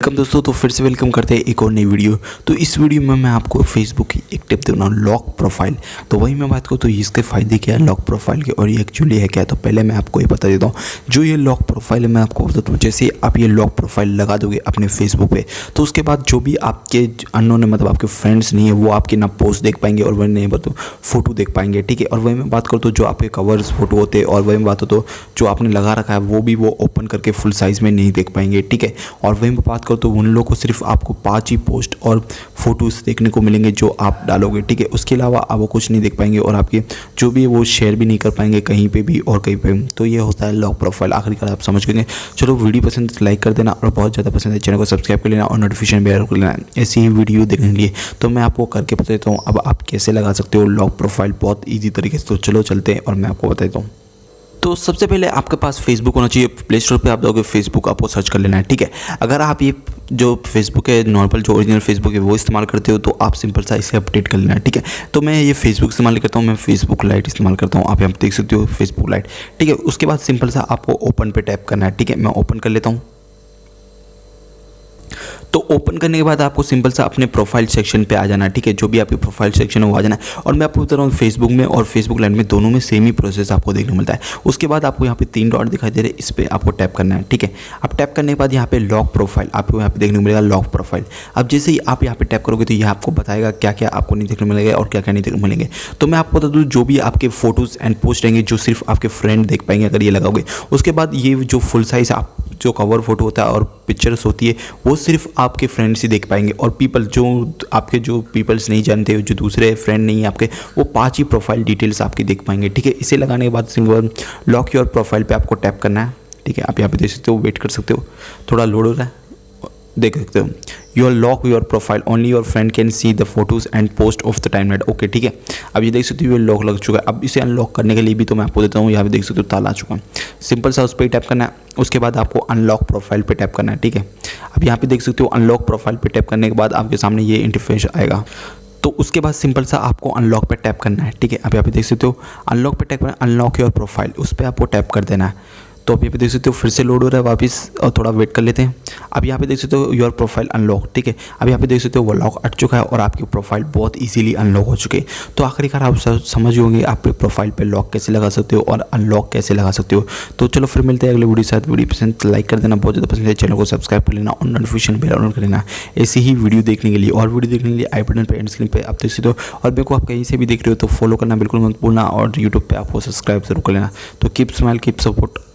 Welcome दोस्तों। तो फिर से वेलकम करते हैं एक और नई वीडियो। तो इस वीडियो में मैं आपको फेसबुक की एक टिप दूंगा, लॉक प्रोफाइल। तो वही मैं बात करूँ तो इसके फ़ायदे क्या है लॉक प्रोफाइल के, और ये एक्चुअली है क्या। तो पहले मैं आपको ये बता देता हूँ, जो ये लॉक प्रोफाइल है मैं आपको बताता हूँ। जैसे आप ये लॉक प्रोफाइल लगा दोगे अपने फेसबुक पे, तो उसके बाद जो भी आपके अननोन मतलब आपके फ्रेंड्स नहीं है वो आपके ना पोस्ट देख पाएंगे और वही नहीं तो फोटो देख पाएंगे, ठीक है। और वही मैं बात करूँ तो जो आपके कवर्स फोटो होते हैं, और वही मैं बात हो तो जो आपने लगा रखा है वो भी वो ओपन करके फुल साइज़ में नहीं देख पाएंगे, ठीक है। और वही मैं बात करूँ तो उन लोगों को सिर्फ आपको 5 ही पोस्ट और फोटोज़ देखने को मिलेंगे जो आप डालोगे, ठीक है। उसके अलावा आप वो कुछ नहीं देख पाएंगे, और आपके जो भी है वो शेयर भी नहीं कर पाएंगे कहीं पे भी और कहीं पे। तो ये होता है लॉक प्रोफाइल। आखिरकार आप समझ गए। चलो वीडियो पसंद है तो लाइक कर देना, और बहुत ज़्यादा पसंद है चैनल को सब्सक्राइब कर लेना और नोटिफिकेशन बेल कर लेना ऐसी ही वीडियो देखने के लिए। तो मैं आपको करके बता देता हूँ अब आप कैसे लगा सकते हो लॉक प्रोफाइल बहुत ईजी तरीके से। तो चलो चलते हैं और मैं आपको बता देता हूँ। तो सबसे पहले आपके पास फेसबुक होना चाहिए। प्ले स्टोर पे आप जाओगे, फेसबुक आपको सर्च कर लेना है, ठीक है। अगर आप ये जो फेसबुक है नॉर्मल जो ओरिजिनल फेसबुक है वो इस्तेमाल करते हो तो आप सिंपल सा इसे अपडेट कर लेना है, ठीक है। तो मैं ये फेसबुक इस्तेमाल करता हूँ, मैं फेसबुक लाइट इस्तेमाल करता हूँ। आप यहाँ देख सकते हो फेसबुक लाइट, ठीक है। उसके बाद सिंपल सा आपको ओपन पे टैप करना है, ठीक है। मैं ओपन कर लेता हूँ। तो ओपन करने के बाद आपको सिंपल सा अपने प्रोफाइल सेक्शन पे आ जाना है, ठीक है। जो भी आपके प्रोफाइल सेक्शन है वो आ जाना है। और मैं आपको बता रहा हूँ फेसबुक में और फेसबुक लाइट में दोनों में सेम ही प्रोसेस आपको देखने को मिलता है। उसके बाद आपको यहाँ पे 3 डॉट दिखाई दे रहे हैं, इस पर आपको टैप करना है, ठीक है। अब टैप करने के बाद यहाँ पे लॉक प्रोफाइल आपको यहाँ पे देखने को मिलेगा, लॉक प्रोफाइल। अब जैसे ही आप यहाँ पे टैप करोगे तो यह आपको बताएगा क्या क्या आपको नहीं देखने को मिलेगा और क्या क्या नहीं देखने को मिलेंगे। तो मैं आपको बता दूँ जो भी आपके फोटोज़ एंड पोस्ट रहेंगे जो सिर्फ आपके फ्रेंड देख पाएंगे अगर ये लगाओगे। उसके बाद ये जो फुल साइज़ आप जो कवर फोटो होता है और पिक्चर्स होती है वो सिर्फ आपके फ्रेंड्स ही देख पाएंगे, और पीपल जो आपके जो पीपल्स नहीं जानते, जो दूसरे फ्रेंड नहीं है आपके, वो 5 ही प्रोफाइल डिटेल्स आपकी देख पाएंगे, ठीक है। इसे लगाने के बाद सिंपल लॉक योर प्रोफाइल पे आपको टैप करना है, ठीक है। आप यहाँ पे देख सकते हो, वेट कर सकते हो, थोड़ा लोड हो रहा है, देख सकते हो। Your lock your profile only your friend can see the photos and post of the timeline, okay, ठीक है। अब ये देख सकते हो ये लॉक लग चुका है। अब इसे अनलॉक करने के लिए भी तो मैं आपको देता हूँ, यहाँ पे देख सकते हो ताला आ चुका है। सिंपल सा उस पर टैप करना है। उसके बाद आपको अनलॉक प्रोफाइल पे टैप करना है, ठीक है। अब यहाँ पे देख सकते हो अनलॉक प्रोफाइल पे टैप करने के बाद आपके सामने ये इंटरफेस आएगा। तो उसके बाद सिंपल सा आपको अनलॉक पे टैप करना है, ठीक है। अब यहाँ पे देख सकते हो अनलॉक पे टैप करना है, अनलॉक योर प्रोफाइल, उस पर आपको टैप कर देना है। तो अब यहाँ पे देख सकते हो फिर से लोड हो रहा है वापस, और थोड़ा वेट कर लेते हैं। अब यहाँ पे देख सकते हो योर प्रोफाइल अनलॉक, ठीक है। अब यहाँ पे देख सकते हो वो लॉक अट चुका है और आपकी प्रोफाइल बहुत इजीली अनलॉक हो चुकी है। तो आखिरकार आप समझ होंगे आप प्रोफाइल पे लॉक कैसे लगा सकते हो और अनलॉक कैसे लगा सकते हो। तो चलो फिर मिलते हैं अगले वीडियो के साथ। वीडियो पसंद लाइक कर देना, बहुत ज़्यादा पसंद है चैनल को सब्सक्राइब कर लेना और नोटिफिकेशन बेल ऑन कर लेना ऐसी ही वीडियो देखने के लिए। और वीडियो देखने के लिए आई बटन पर एंड स्क्रीन पर आप देख सकते हो। और मेरे को आप कहीं से भी देख रहे हो तो फॉलो करना बिल्कुल मत भूलना, और यूट्यूब पर आपको सब्सक्राइब जरूर कर लेना। तो कीप स्माइल कीप सपोर्ट।